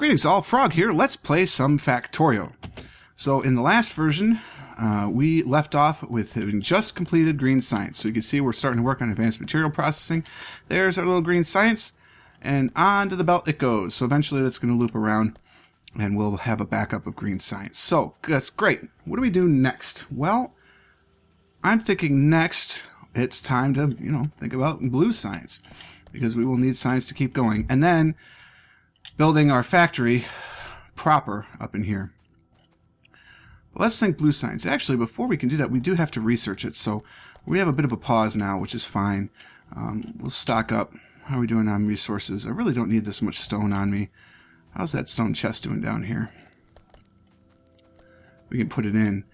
Greetings all, Frog here. Let's play some Factorio. So in the last version, we left off with having just completed green science. So you can see we're starting to work on advanced material processing. There's our little green science, and on to the belt it goes. So eventually that's going to loop around, and we'll have a backup of green science. So that's great. What do we do next? Well, I'm thinking next it's time to, think about blue science, because we will need science to keep going. And then building our factory proper up in here. But let's think blue science. Actually, before we can do that, we do have to research it. So we have a bit of a pause now, which is fine. We'll stock up. How are we doing on resources? I really don't need this much stone on me. How's that stone chest doing down here? We can put it in.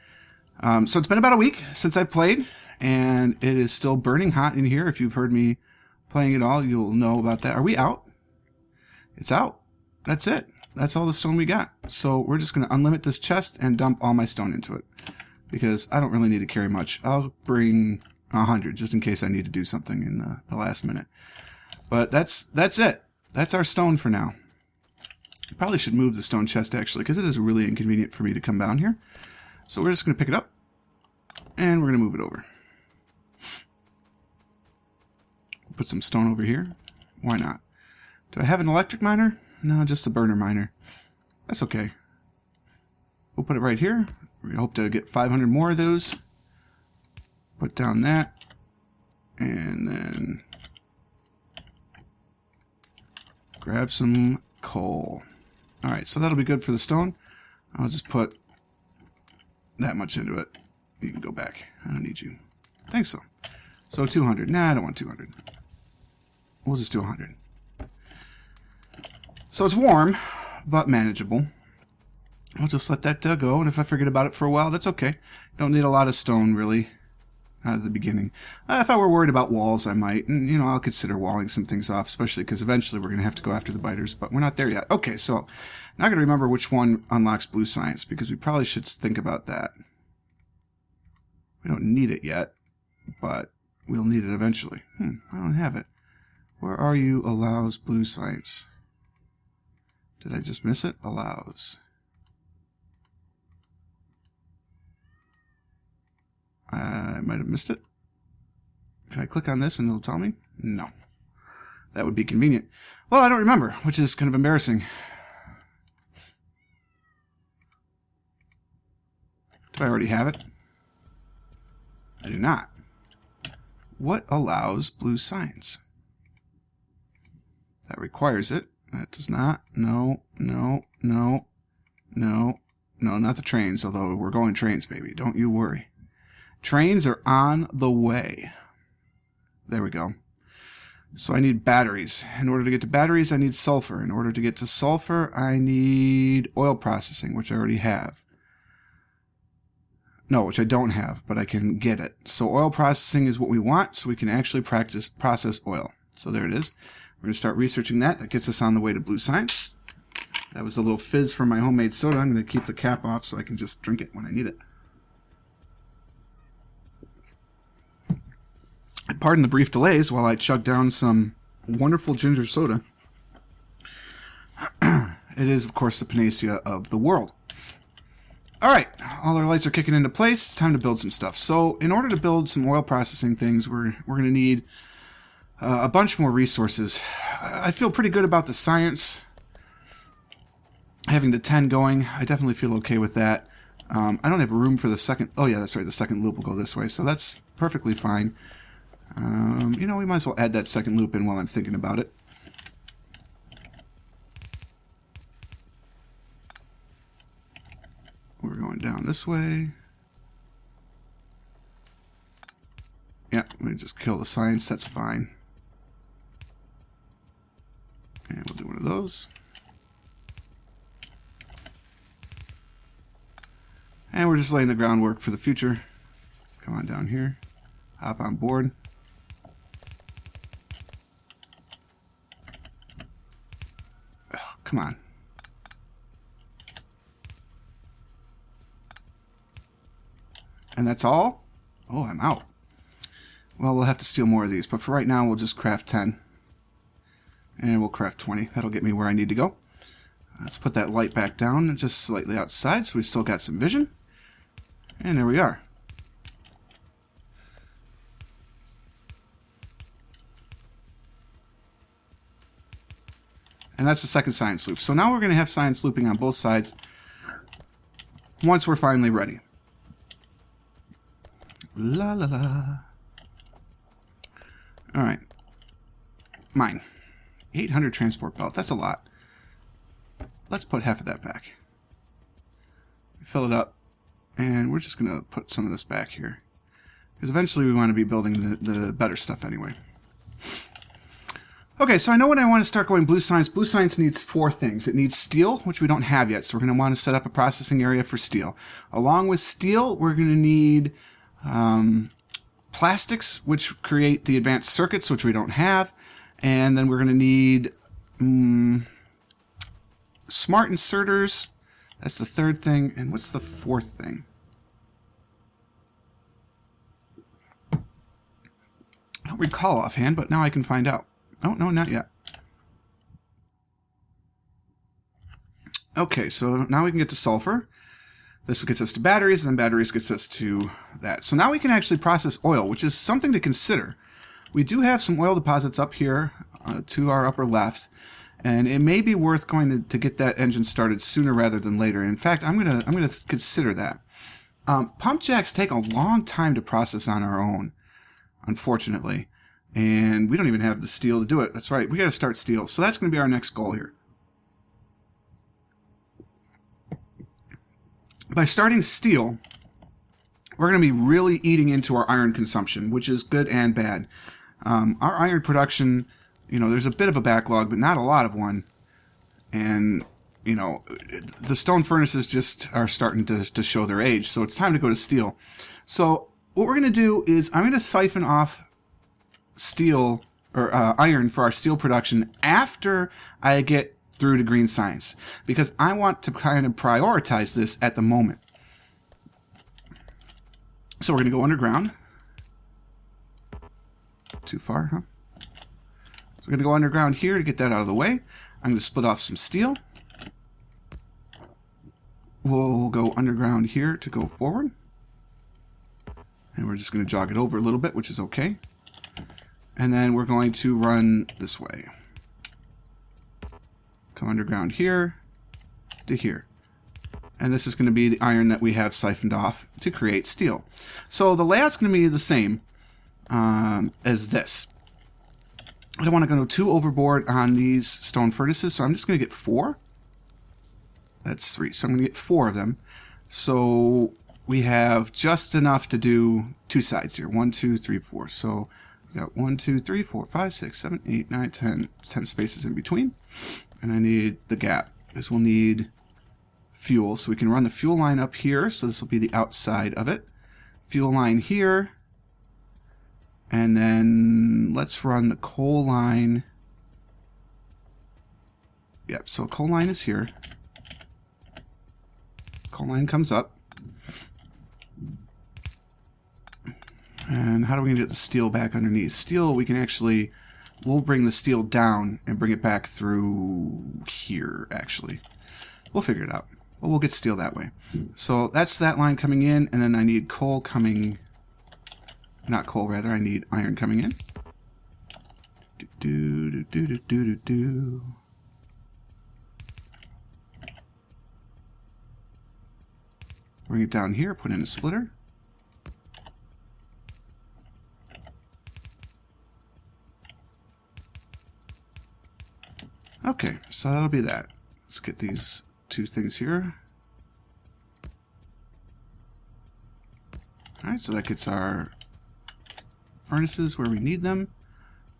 So it's been about a week since I played, and it is still burning hot in here. If you've heard me playing it all, you'll know about that. Are we out? It's out. That's it. That's all the stone we got. So we're just going to unlimit this chest and dump all my stone into it, because I don't really need to carry much. I'll bring 100 just in case I need to do something in the last minute. But that's it. That's our stone for now. Probably should move the stone chest actually, because it is really inconvenient for me to come down here. So we're just going to pick it up and we're going to move it over. Put some stone over here. Why not? Do I have an electric miner? No, just a burner miner. That's okay. We'll put it right here. We hope to get 500 more of those. Put down that. And then grab some coal. Alright, so that'll be good for the stone. I'll just put that much into it. You can go back. I don't need you. I think so. So 200. Nah, I don't want 200. We'll just do 100. So it's warm, but manageable. I'll just let that go, and if I forget about it for a while, that's okay. Don't need a lot of stone, really, at the beginning. If I were worried about walls, I might, and, I'll consider walling some things off, especially because eventually we're going to have to go after the biters, but we're not there yet. Okay, so now I got to remember which one unlocks blue science, because we probably should think about that. We don't need it yet, but we'll need it eventually. I don't have it. Where are you? Allows blue science. Did I just miss it? Allows. I might have missed it. Can I click on this and it'll tell me? No. That would be convenient. Well, I don't remember, which is kind of embarrassing. Do I already have it? I do not. What allows blue science? That requires it. That does not. No, no, no, no, no, not the trains, although we're going trains, baby. Don't you worry. Trains are on the way. There we go. So I need batteries. In order to get to batteries, I need sulfur. In order to get to sulfur, I need oil processing, which I already have. No, which I don't have, but I can get it. So oil processing is what we want, so we can actually process oil. So there it is. We're going to start researching that. That gets us on the way to blue science. That was a little fizz from my homemade soda. I'm going to keep the cap off so I can just drink it when I need it. Pardon the brief delays while I chug down some wonderful ginger soda. It is, of course, the panacea of the world. Alright, all our lights are kicking into place. It's time to build some stuff. So, in order to build some oil processing things, we're going to need a bunch more resources. I feel pretty good about the science. Having the 10 going, I definitely feel okay with that. I don't have room for the second... Oh yeah, that's right, the second loop will go this way, so that's perfectly fine. We might as well add that second loop in while I'm thinking about it. We're going down this way. Yeah, we just kill the science, that's fine. And we'll do one of those. And we're just laying the groundwork for the future. Come on down here. Hop on board. Oh, come on. And that's all? Oh, I'm out. Well, we'll have to steal more of these, but for right now, we'll just craft 10. And we'll craft 20. That'll get me where I need to go. Let's put that light back down just slightly outside so we've still got some vision. And there we are. And that's the second science loop. So now we're going to have science looping on both sides once we're finally ready. La la la. Alright. Mine. 800 transport belt. That's a lot. Let's put half of that back. Fill it up. And we're just going to put some of this back here. Because eventually we want to be building the better stuff anyway. Okay, so I know when I want to start going blue science needs 4 things. It needs steel, which we don't have yet, so we're going to want to set up a processing area for steel. Along with steel, we're going to need plastics, which create the advanced circuits, which we don't have. And then we're going to need smart inserters. That's the 3rd thing. And what's the 4th thing? I don't recall offhand, but now I can find out. Oh, no, not yet. Okay, so now we can get to sulfur. This gets us to batteries, and then batteries gets us to that. So now we can actually process oil, which is something to consider. We do have some oil deposits up here to our upper left, and it may be worth going to get that engine started sooner rather than later. In fact, I'm gonna consider that. Pump jacks take a long time to process on our own, unfortunately. And we don't even have the steel to do it. That's right. We got to start steel. So that's going to be our next goal here. By starting steel, we're going to be really eating into our iron consumption, which is good and bad. Our iron production, there's a bit of a backlog, but not a lot of one. And, the stone furnaces just are starting to show their age. So it's time to go to steel. So what we're going to do is I'm going to siphon off steel or iron for our steel production after I get through to green science, because I want to kind of prioritize this at the moment. So we're going to go underground. Too far, huh? So we're going to go underground here to get that out of the way. I'm going to split off some steel. We'll go underground here to go forward. And we're just going to jog it over a little bit, which is okay. And then we're going to run this way. Come underground here to here. And this is going to be the iron that we have siphoned off to create steel. So the layout's going to be the same as this. I don't want to go too overboard on these stone furnaces, so I'm just going to get 4. That's 3. So I'm going to get 4 of them. So we have just enough to do 2 sides here. 1, 2, 3, 4. So we got 1, 2, 3, 4, 5, 6, 7, 8, 9, 10. 10 spaces in between. And I need the gap, because we'll need fuel. So we can run the fuel line up here. So this will be the outside of it. Fuel line here. And then let's run the coal line. Yep, so coal line is here. Coal line comes up. And how do we get the steel back underneath? Steel, we can actually, we'll bring the steel down and bring it back through here, actually. We'll figure it out. But we'll get steel that way. So that's that line coming in, and then I need coal coming, not coal, rather, I need iron coming in. Bring it down here, put in a splitter. Okay, so that'll be that. Let's get these 2 things here. Alright, so that gets our furnaces where we need them.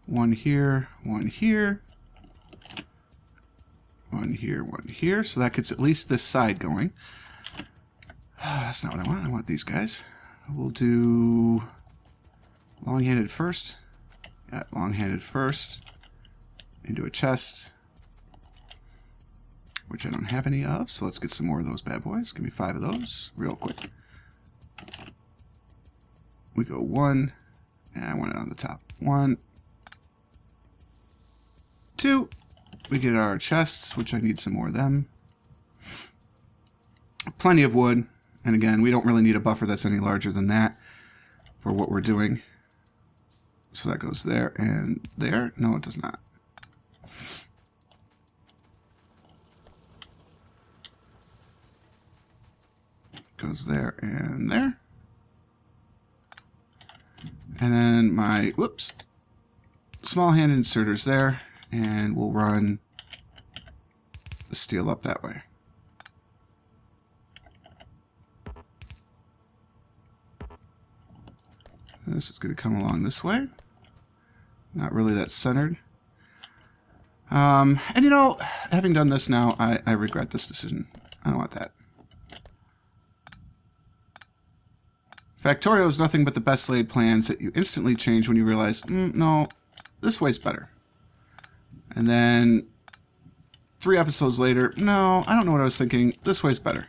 1 here, 1 here. 1 here, 1 here. So that gets at least this side going. That's not what I want. I want these guys. We'll do long-handed first. Yeah, long-handed first. Into a chest, which I don't have any of, so let's get some more of those bad boys. Give me 5 of those real quick. We go 1, and I want it on the top. 1, 2, we get our chests, which I need some more of them. Plenty of wood. And again, we don't really need a buffer that's any larger than that for what we're doing. So that goes there and there. No, it does not. Goes there and there. And then my, whoops, small hand inserters there. And we'll run the steel up that way. This is going to come along this way. Not really that centered. And you know, having done this now, I regret this decision. I don't want that. Factorio is nothing but the best laid plans that you instantly change when you realize, no, this way's better. And then 3 episodes later, no, I don't know what I was thinking. This way's better.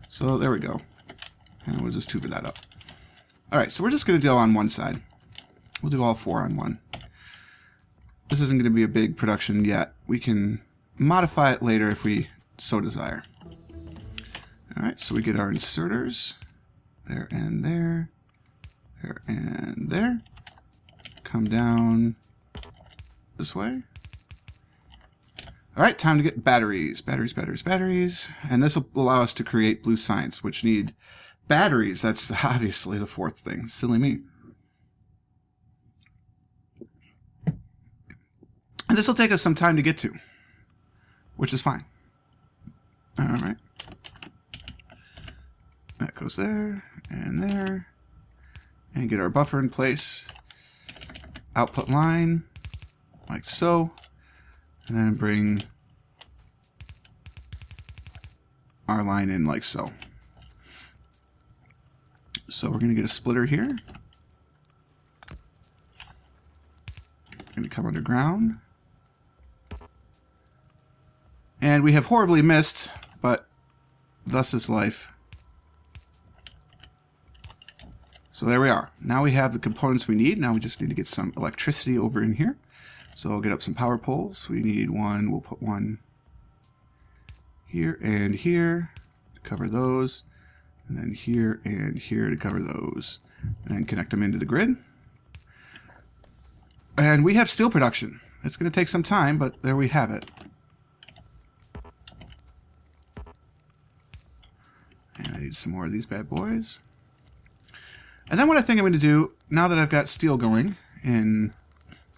So there we go. And we'll just tuber that up. Alright, so we're just going to go on one side. We'll do all 4 on one. This isn't going to be a big production yet. We can modify it later if we so desire. Alright, so we get our inserters. There and there. There and there. Come down this way. Alright, time to get batteries. Batteries. And this will allow us to create blue science, which need batteries. That's obviously the 4th thing. Silly me. And this will take us some time to get to, which is fine. Alright. That goes there, and there. And get our buffer in place. Output line, like so. And then bring our line in like so. So we're going to get a splitter here. Going to come underground. And we have horribly missed, but thus is life. So there we are. Now we have the components we need. Now we just need to get some electricity over in here. So I'll get up some power poles. We need one. We'll put one here and here to cover those. And then here and here to cover those. And then connect them into the grid. And we have steel production. It's going to take some time, but there we have it. And I need some more of these bad boys. And then what I think I'm going to do, now that I've got steel going in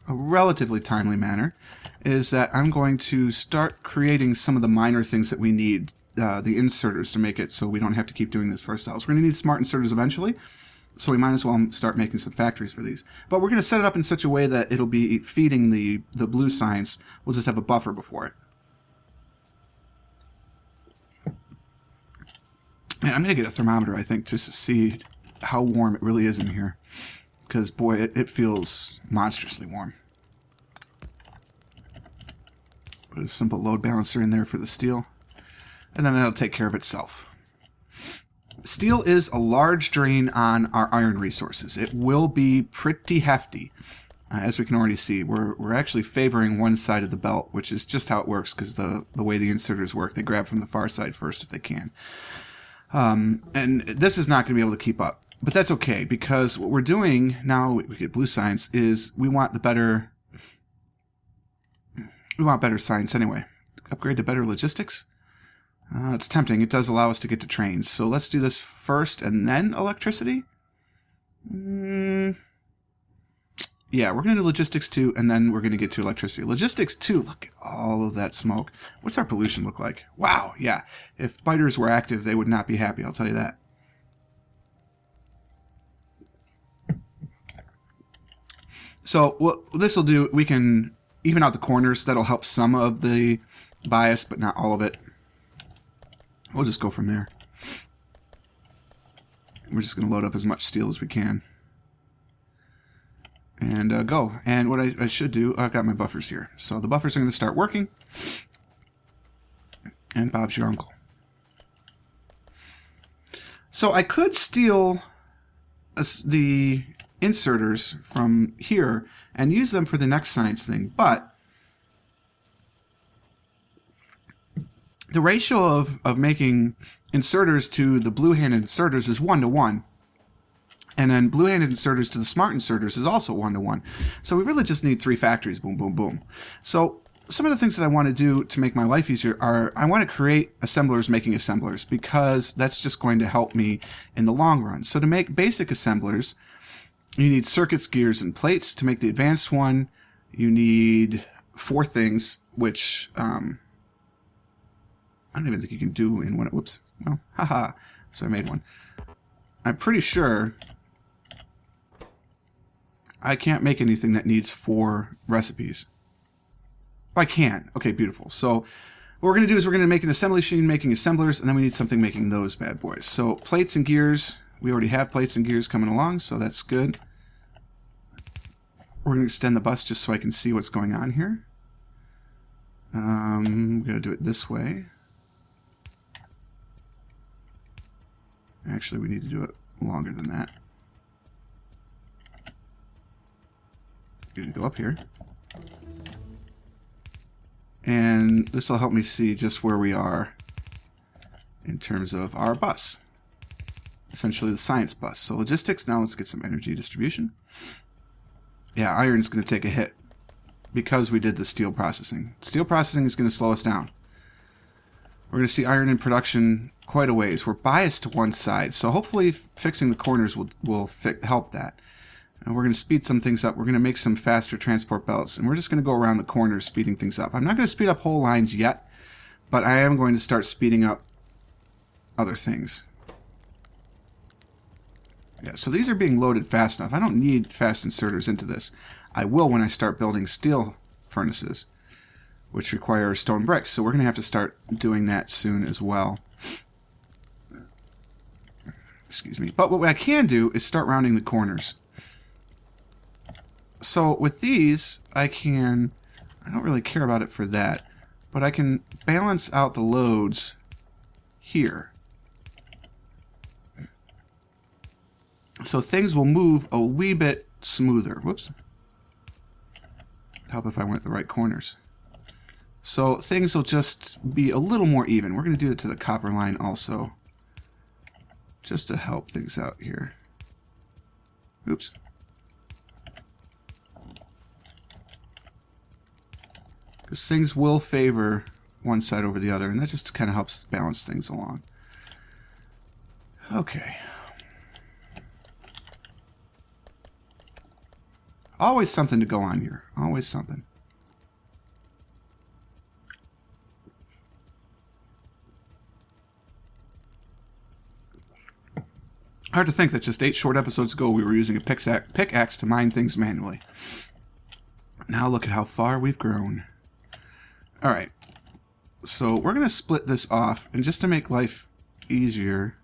a relatively timely manner, is that I'm going to start creating some of the minor things that we need, the inserters, to make it so we don't have to keep doing this for ourselves. We're going to need smart inserters eventually, so we might as well start making some factories for these. But we're going to set it up in such a way that it'll be feeding the blue science. We'll just have a buffer before it. Man, I'm going to get a thermometer, I think, just to see how warm it really is in here. Because, boy, it feels monstrously warm. Put a simple load balancer in there for the steel. And then that'll take care of itself. Steel is a large drain on our iron resources. It will be pretty hefty. As we can already see, we're actually favoring one side of the belt, which is just how it works, because the way the inserters work, they grab from the far side first if they can. And this is not going to be able to keep up. But that's okay, because what we're doing now, we get blue science, is we want better science anyway. Upgrade to better logistics? It's tempting. It does allow us to get to trains. So let's do this first and then electricity? Yeah, we're going to do logistics 2, and then we're going to get to electricity. Logistics 2, look at all of that smoke. What's our pollution look like? Wow, yeah. If biters were active, they would not be happy, I'll tell you that. So what this will do, we can even out the corners. That'll help some of the bias, but not all of it. We'll just go from there. We're just going to load up as much steel as we can. And go. And what I should do, I've got my buffers here. So the buffers are going to start working. And Bob's your uncle. So I could steal the inserters from here and use them for the next science thing, but the ratio of making inserters to the blue-handed inserters is 1-to-1. And then blue-handed inserters to the smart inserters is also 1-to-1. So we really just need 3 factories. Boom, boom, boom. So some of the things that I want to do to make my life easier are I want to create assemblers making assemblers, because that's just going to help me in the long run. So to make basic assemblers, you need circuits, gears, and plates. To make the advanced one, you need 4 things, which I don't even think you can do in one. Whoops. Well, haha. So I made one. I'm pretty sure I can't make anything that needs 4 recipes. I can. Okay, beautiful. So what we're going to do is we're going to make an assembly machine making assemblers, and then we need something making those bad boys. So plates and gears, we already have plates and gears coming along, so that's good. We're going to extend the bus just so I can see what's going on here. I'm going to do it this way. Actually, we need to do it longer than that. I'm going to go up here. And this will help me see just where we are in terms of our bus. Essentially the science bus. So logistics, now let's get some energy distribution. Yeah, iron's going to take a hit because we did the steel processing. Steel processing is going to slow us down. We're going to see iron in production quite a ways. We're biased to one side, so hopefully fixing the corners will help that. And we're going to speed some things up. We're going to make some faster transport belts, and we're just going to go around the corners speeding things up. I'm not going to speed up whole lines yet, but I am going to start speeding up other things. Yeah, so these are being loaded fast enough. I don't need fast inserters into this. I will when I start building steel furnaces, which require stone bricks. So we're going to have to start doing that soon as well. Excuse me. But what I can do is start rounding the corners. So with these, I don't really care about it for that, but I can balance out the loads here. So things will move a wee bit smoother. Whoops. Help if I went the right corners. So things will just be a little more even. We're going to do it to the copper line also, just to help things out here. Oops. Because things will favor one side over the other, and that just kind of helps balance things along. Okay. Always something to go on here. Always something. Hard to think that just 8 short episodes ago we were using a pickaxe to mine things manually. Now look at how far we've grown. Alright, so we're going to split this off, and just to make life easier,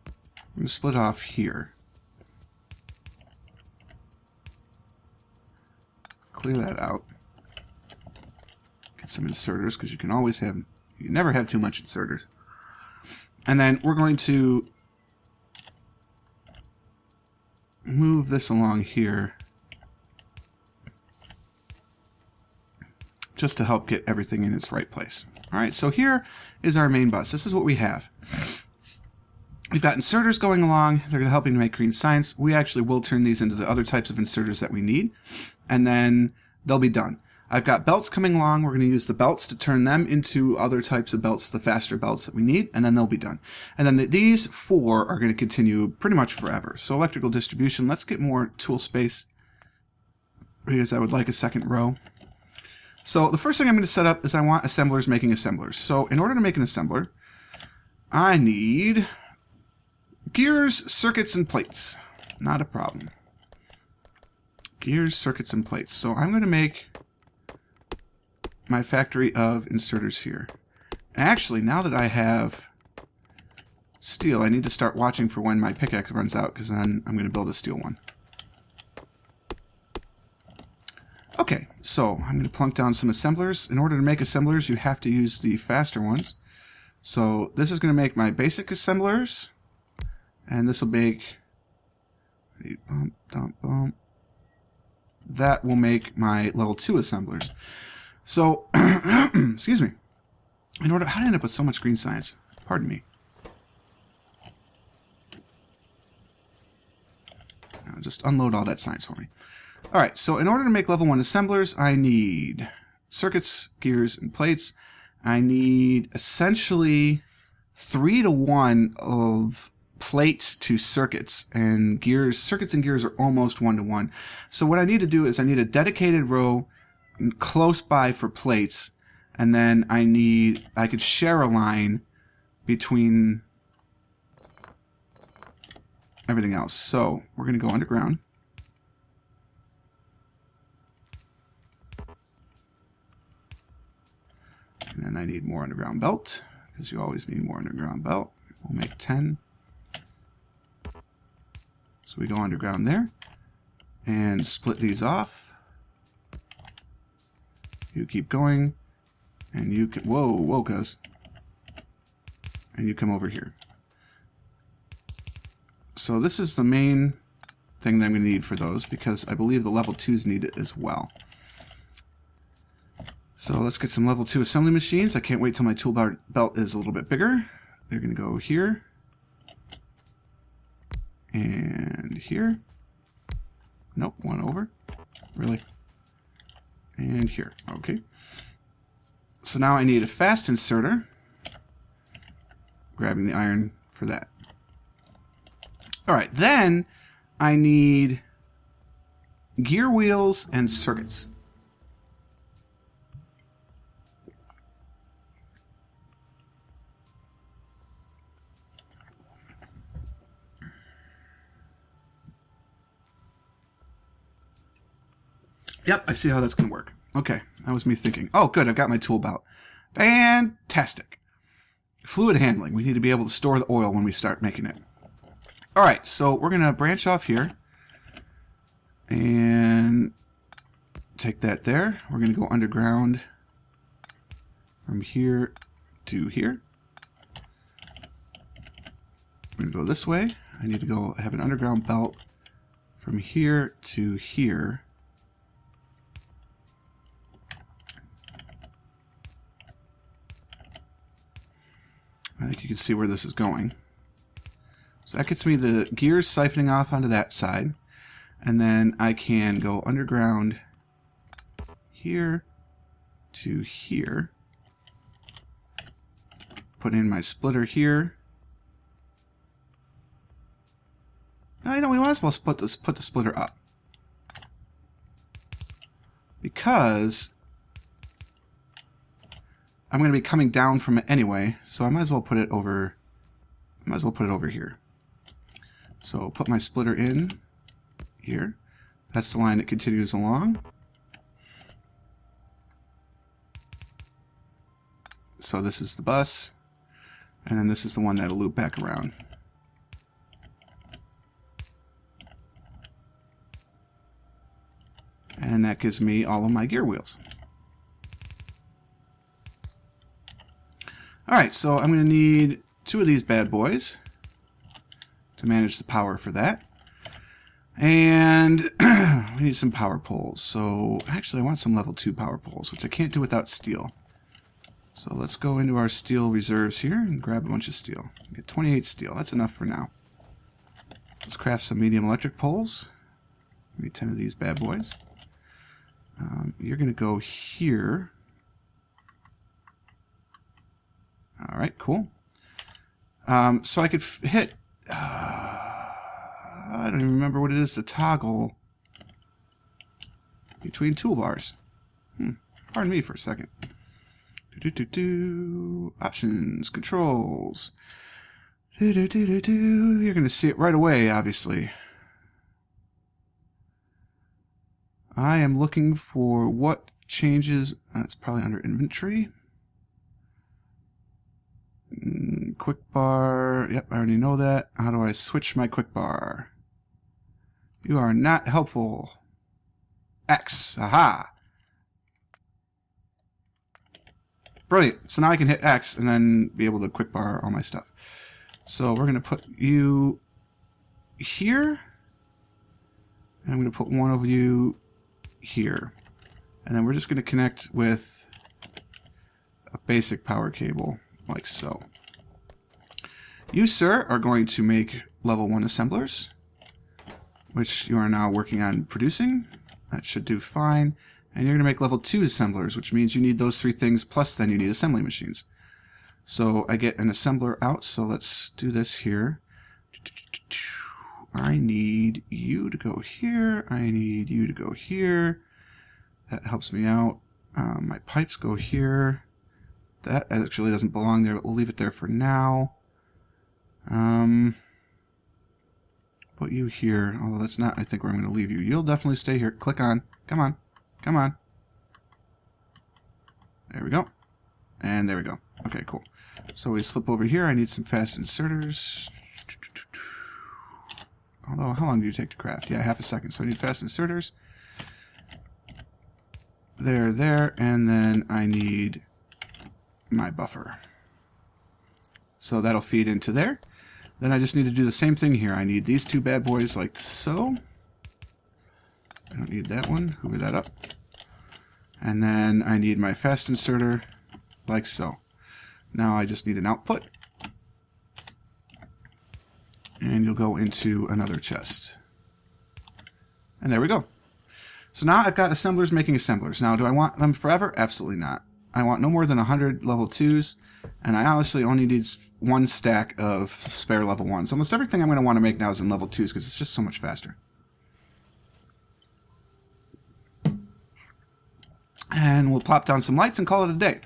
I'm going to split off here. Clear that out. Get some inserters, because you can never have too much inserters. And then we're going to move this along here, just to help get everything in its right place. Alright, so here is our main bus. This is what we have. We've got inserters going along. They're going to help me make green science. We actually will turn these into the other types of inserters that we need, and then they'll be done. I've got belts coming along. We're going to use the belts to turn them into other types of belts, the faster belts that we need, and then they'll be done. And then these 4 are going to continue pretty much forever. So electrical distribution, let's get more tool space, because I would like a second row. So the first thing I'm going to set up is I want assemblers making assemblers. So in order to make an assembler, I need gears, circuits, and plates. Not a problem. Gears, circuits, and plates. So I'm going to make my factory of inserters here. Actually, now that I have steel, I need to start watching for when my pickaxe runs out, because then I'm going to build a steel one. Okay, so I'm going to plunk down some assemblers. In order to make assemblers, you have to use the faster ones. So this is going to make my basic assemblers, and this will make I need bump, dump, bump. That will make my level 2 assemblers. So, excuse me. How did I end up with so much green science? Pardon me. Now, just unload all that science for me. Alright, so in order to make level 1 assemblers, I need circuits, gears, and plates. I need essentially 3 to 1 of plates to circuits, and gears. Circuits and gears are almost 1 to 1. So what I need to do is I need a dedicated row close by for plates, and then I could share a line between everything else. So we're going to go underground. And then I need more underground belt, because you always need more underground belt. We'll make 10. So we go underground there, and split these off. You keep going, and you can, whoa, guys. And you come over here. So this is the main thing that I'm going to need for those, because I believe the level 2s need it as well. So let's get some level 2 assembly machines. I can't wait till my toolbar belt is a little bit bigger. They're going to go here. And here. Nope, one over. Really? And here. Okay. So now I need a fast inserter. Grabbing the iron for that. Alright, then I need gear wheels and circuits. Yep, I see how that's going to work. Okay, that was me thinking. Oh, good, I've got my tool belt. Fantastic. Fluid handling. We need to be able to store the oil when we start making it. Alright, so we're going to branch off here. And take that there. We're going to go underground from here to here. We're going to go this way. I need to go have an underground belt from here to here. I think you can see where this is going. So that gets me the gears siphoning off onto that side. And then I can go underground here to here. Put in my splitter here. I know we might as well put the splitter up. Because I'm going to be coming down from it anyway, so I might as well put it over. Here. So put my splitter in here. That's the line that continues along. So this is the bus, and then this is the one that'll loop back around. And that gives me all of my gear wheels. Alright, so I'm going to need 2 of these bad boys to manage the power for that. And we need some power poles. So actually I want some level 2 power poles, which I can't do without steel. So let's go into our steel reserves here and grab a bunch of steel. Get 28 steel. That's enough for now. Let's craft some medium electric poles. We need 10 of these bad boys. You're going to go here. Alright, cool. So I could hit... I don't even remember what it is to toggle between toolbars. Pardon me for a second. Options, controls. You're going to see it right away, obviously. I am looking for what changes. It's probably under inventory. Quick bar. Yep, I already know that. How do I switch my quick bar? You are not helpful. X. Aha. Brilliant. So now I can hit X and then be able to quick bar all my stuff. So we're going to put you here. And I'm going to put one of you here. And then we're just going to connect with a basic power cable, like so. You, sir, are going to make level 1 assemblers, which you are now working on producing. That should do fine. And you're going to make level 2 assemblers, which means you need those 3 things, plus then you need assembly machines. So I get an assembler out, so let's do this here. I need you to go here. I need you to go here. That helps me out. My pipes go here. That actually doesn't belong there, but we'll leave it there for now. Put you here, although that's not, I think, where I'm going to leave you. You'll definitely stay here. Click on. Come on. Come on. There we go. And there we go. Okay, cool. So we slip over here. I need some fast inserters. Although, how long do you take to craft? Yeah, half a second. So I need fast inserters. There, and then I need my buffer. So that'll feed into there. Then I just need to do the same thing here. I need these 2 bad boys like so. I don't need that one. Hoover that up. And then I need my fast inserter like so. Now I just need an output. And you'll go into another chest. And there we go. So now I've got assemblers making assemblers. Now, do I want them forever? Absolutely not. I want no more than 100 level 2s, and I honestly only need 1 stack of spare level 1s. Almost everything I'm going to want to make now is in level 2s because it's just so much faster. And we'll plop down some lights and call it a day.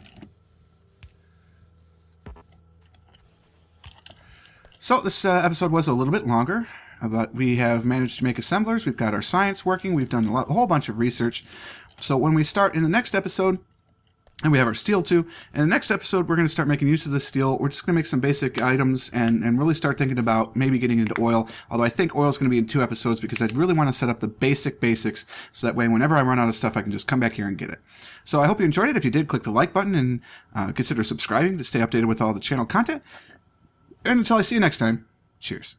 So this episode was a little bit longer, but we have managed to make assemblers. We've got our science working. We've done a whole bunch of research. So when we start in the next episode, and we have our steel too, in the next episode we're going to start making use of the steel. We're just going to make some basic items and really start thinking about maybe getting into oil. Although I think oil is going to be in 2 episodes because I'd really want to set up the basics so that way whenever I run out of stuff I can just come back here and get it. So I hope you enjoyed it. If you did, click the like button and consider subscribing to stay updated with all the channel content. And until I see you next time, cheers.